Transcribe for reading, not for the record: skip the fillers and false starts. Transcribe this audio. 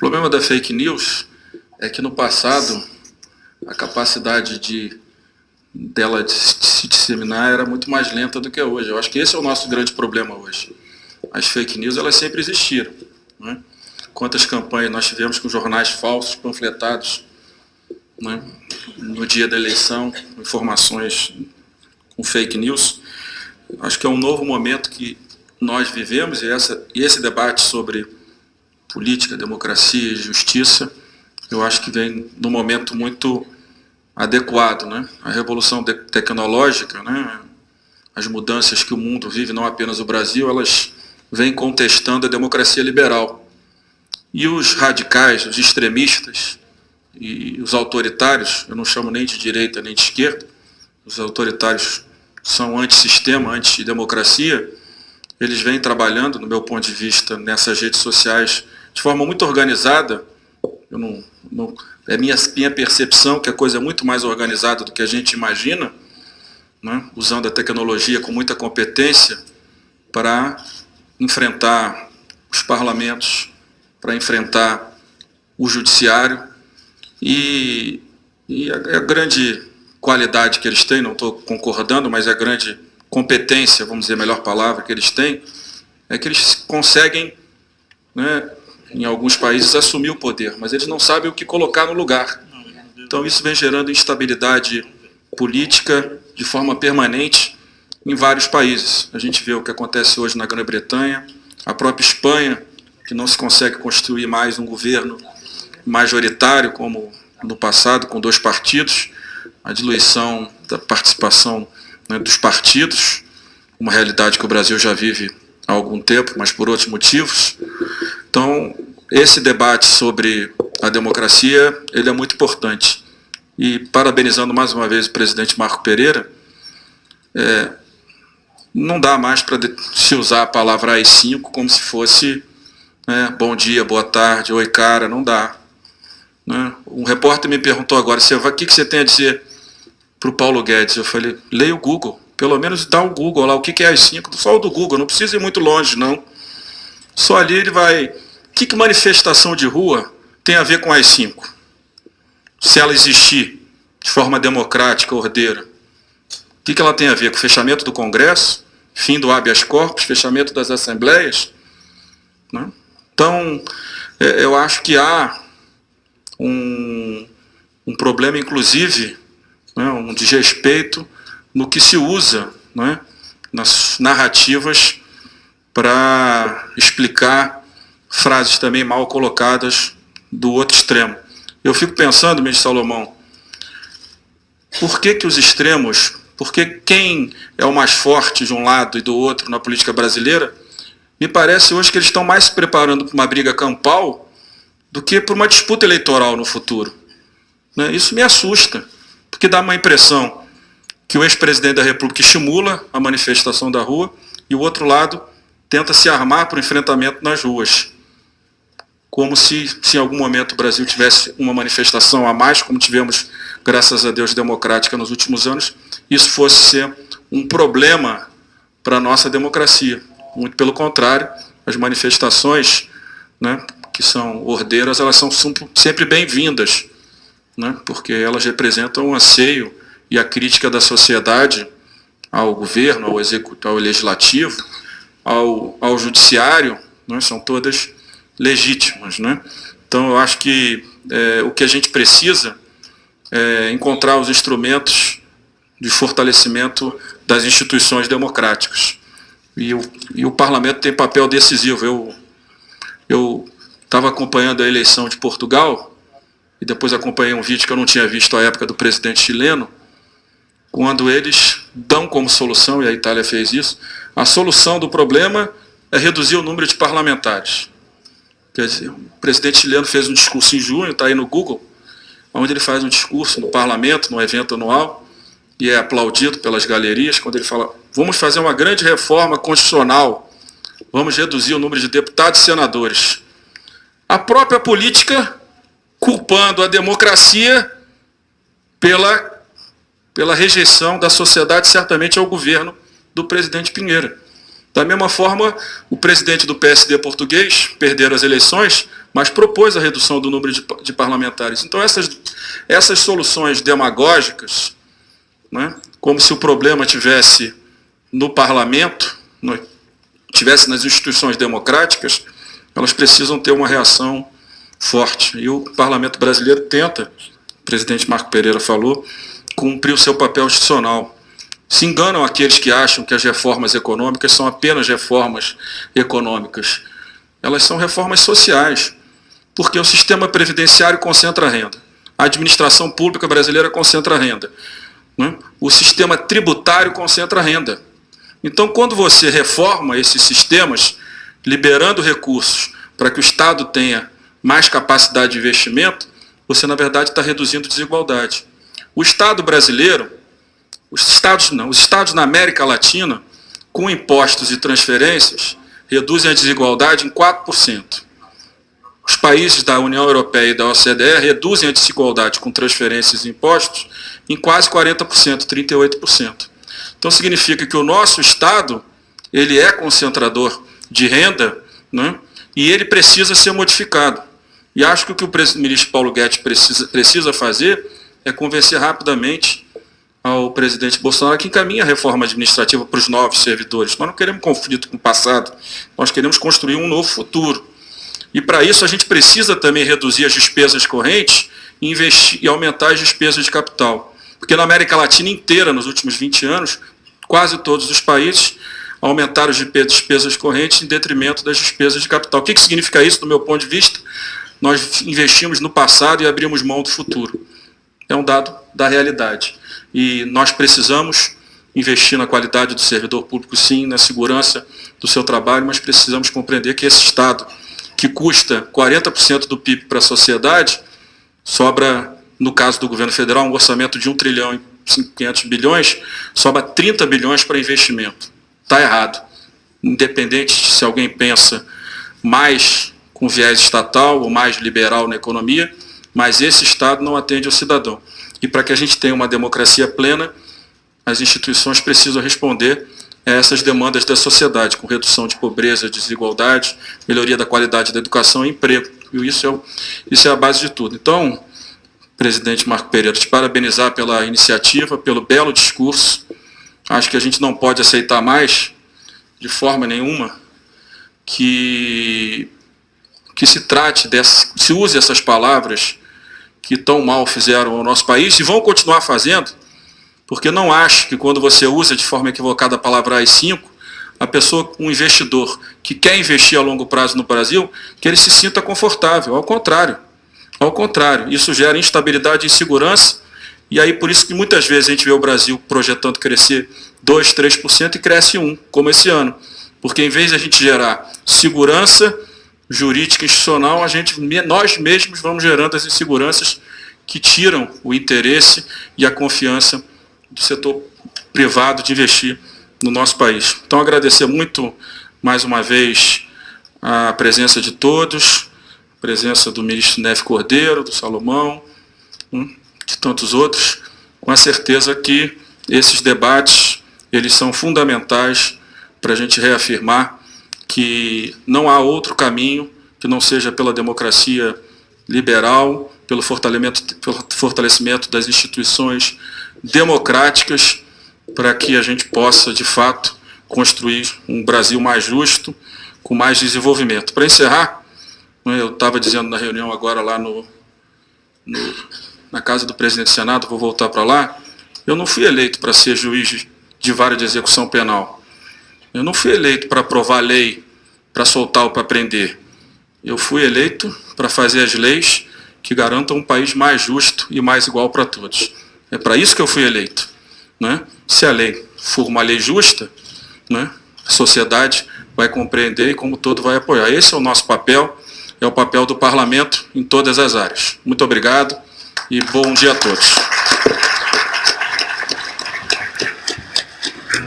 problema da fake news é que no passado a capacidade dela de se disseminar era muito mais lenta do que é hoje. Eu acho que esse é o nosso grande problema hoje. As fake news, elas sempre existiram, né? Quantas campanhas nós tivemos com jornais falsos, panfletados, né, no dia da eleição, informações com fake news. Acho que é um novo momento que nós vivemos e esse debate sobre política, democracia e justiça, eu acho que vem num momento muito adequado, né? A revolução tecnológica, né, as mudanças que o mundo vive, não apenas o Brasil, elas vêm contestando a democracia liberal. E os radicais, os extremistas e os autoritários, eu não chamo nem de direita nem de esquerda, os autoritários são antissistema, antidemocracia, eles vêm trabalhando, no meu ponto de vista, nessas redes sociais de forma muito organizada. É minha percepção que a coisa é muito mais organizada do que a gente imagina, né, usando a tecnologia com muita competência para enfrentar os parlamentos, para enfrentar o judiciário e a grande qualidade que eles têm, não estou concordando, mas a grande competência, vamos dizer a melhor palavra, que eles têm, é que eles conseguem, né, em alguns países, assumir o poder, mas eles não sabem o que colocar no lugar. Então isso vem gerando instabilidade política de forma permanente em vários países. A gente vê o que acontece hoje na Grã-Bretanha, a própria Espanha, que não se consegue construir mais um governo majoritário como no passado, com 2 partidos, a diluição da participação, né, dos partidos, uma realidade que o Brasil já vive há algum tempo, mas por outros motivos. Então, esse debate sobre a democracia, ele é muito importante. E parabenizando mais uma vez o presidente Marco Pereira, não dá mais para se usar a palavra AI-5 como se fosse, né, bom dia, boa tarde, oi cara, não dá. Né? Um repórter me perguntou agora, o que você tem a dizer para o Paulo Guedes? Eu falei, leia o Google, pelo menos dá o Google lá, o que é AI-5, só o do Google, não precisa ir muito longe não. Só ali ele vai, o que manifestação de rua tem a ver com AI-5? Se ela existir de forma democrática, ordeira, o que ela tem a ver com o fechamento do Congresso, fim do habeas corpus, fechamento das assembleias? Né? Então, eu acho que há um problema, inclusive, né, um desrespeito no que se usa, né, nas narrativas para explicar frases também mal colocadas do outro extremo. Eu fico pensando, ministro Salomão, por que os extremos, porque quem é o mais forte de um lado e do outro na política brasileira, me parece hoje que eles estão mais se preparando para uma briga campal do que para uma disputa eleitoral no futuro. Né? Isso me assusta, porque dá uma impressão que o ex-presidente da República estimula a manifestação da rua e o outro lado tenta se armar para o enfrentamento nas ruas. Como se em algum momento o Brasil tivesse uma manifestação a mais, como tivemos, graças a Deus, democrática nos últimos anos, isso fosse ser um problema para a nossa democracia. Muito pelo contrário, as manifestações, né, que são ordeiras, elas são sempre bem-vindas, né, porque elas representam o anseio e a crítica da sociedade ao governo, ao executivo, ao legislativo, ao judiciário, né, são todas legítimas. Né? Então, eu acho que o que a gente precisa é encontrar os instrumentos de fortalecimento das instituições democráticas. E o parlamento tem papel decisivo. Eu estava acompanhando a eleição de Portugal, e depois acompanhei um vídeo que eu não tinha visto à época do presidente chileno, quando eles dão como solução, e a Itália fez isso, a solução do problema é reduzir o número de parlamentares. Quer dizer, o presidente chileno fez um discurso em junho, está aí no Google, onde ele faz um discurso no parlamento, num evento anual, e é aplaudido pelas galerias, quando ele fala, vamos fazer uma grande reforma constitucional, vamos reduzir o número de deputados e senadores. A própria política culpando a democracia pela rejeição da sociedade, certamente ao governo do presidente Pinheira. Da mesma forma, o presidente do PSD português perderam as eleições, mas propôs a redução do número de parlamentares. Então, essas soluções demagógicas, né, como se o problema tivesse no parlamento, tivesse nas instituições democráticas, elas precisam ter uma reação forte. E o parlamento brasileiro tenta, o presidente Marco Pereira falou, cumprir o seu papel institucional. Se enganam aqueles que acham que as reformas econômicas são apenas reformas econômicas. Elas são reformas sociais, porque o sistema previdenciário concentra a renda. A administração pública brasileira concentra a renda. Né? O sistema tributário concentra a renda. Então, quando você reforma esses sistemas, liberando recursos para que o Estado tenha mais capacidade de investimento, você, na verdade, está reduzindo desigualdade. O Estado brasileiro, os Estados na América Latina, com impostos e transferências, reduzem a desigualdade em 4%. Os países da União Europeia e da OCDE reduzem a desigualdade com transferências e impostos em quase 40%, 38%. Então significa que o nosso Estado, ele é concentrador de renda, né, e ele precisa ser modificado. E acho que o que o ministro Paulo Guedes precisa fazer é convencer rapidamente ao presidente Bolsonaro que encaminha a reforma administrativa para os novos servidores. Nós não queremos conflito com o passado, nós queremos construir um novo futuro. E para isso a gente precisa também reduzir as despesas correntes e investir e aumentar as despesas de capital. Porque na América Latina inteira, nos últimos 20 anos, quase todos os países aumentaram as despesas correntes em detrimento das despesas de capital. O que significa isso, do meu ponto de vista? Nós investimos no passado e abrimos mão do futuro. É um dado da realidade. E nós precisamos investir na qualidade do servidor público, sim, na segurança do seu trabalho, mas precisamos compreender que esse Estado, que custa 40% do PIB para a sociedade, sobra, no caso do governo federal, um orçamento de 1 trilhão e 500 bilhões, sobra 30 bilhões para investimento. Está errado. Independente se alguém pensa mais com viés estatal ou mais liberal na economia, mas esse Estado não atende ao cidadão. E para que a gente tenha uma democracia plena, as instituições precisam responder a essas demandas da sociedade, com redução de pobreza, desigualdade, melhoria da qualidade da educação e emprego. E isso é a base de tudo. Então, presidente Marco Pereira, te parabenizar pela iniciativa, pelo belo discurso. Acho que a gente não pode aceitar mais, de forma nenhuma, que se trate se use essas palavras que tão mal fizeram ao nosso país e vão continuar fazendo, porque não acho que quando você usa de forma equivocada a palavra AI-5, a pessoa, um investidor que quer investir a longo prazo no Brasil, que ele se sinta confortável. Ao contrário, isso gera instabilidade e insegurança, e aí por isso que muitas vezes a gente vê o Brasil projetando crescer 2%, 3% e cresce 1%, como esse ano. Porque em vez de a gente gerar segurança jurídica e institucional, nós mesmos vamos gerando as inseguranças que tiram o interesse e a confiança do setor privado de investir no nosso país. Então, agradecer muito, mais uma vez, a presença de todos, a presença do ministro Nefe Cordeiro, do Salomão, de tantos outros, com a certeza que esses debates, eles são fundamentais para a gente reafirmar que não há outro caminho que não seja pela democracia liberal, pelo fortalecimento das instituições democráticas, para que a gente possa, de fato, construir um Brasil mais justo, com mais desenvolvimento. Para encerrar, eu estava dizendo na reunião agora lá na casa do presidente do Senado, vou voltar para lá, eu não fui eleito para ser juiz de vara de execução penal. Eu não fui eleito para aprovar lei, para soltar ou para prender. Eu fui eleito para fazer as leis que garantam um país mais justo e mais igual para todos. É para isso que eu fui eleito. Né? Se a lei for uma lei justa, né, a sociedade vai compreender e, como todo, vai apoiar. Esse é o nosso papel, é o papel do parlamento em todas as áreas. Muito obrigado e bom dia a todos.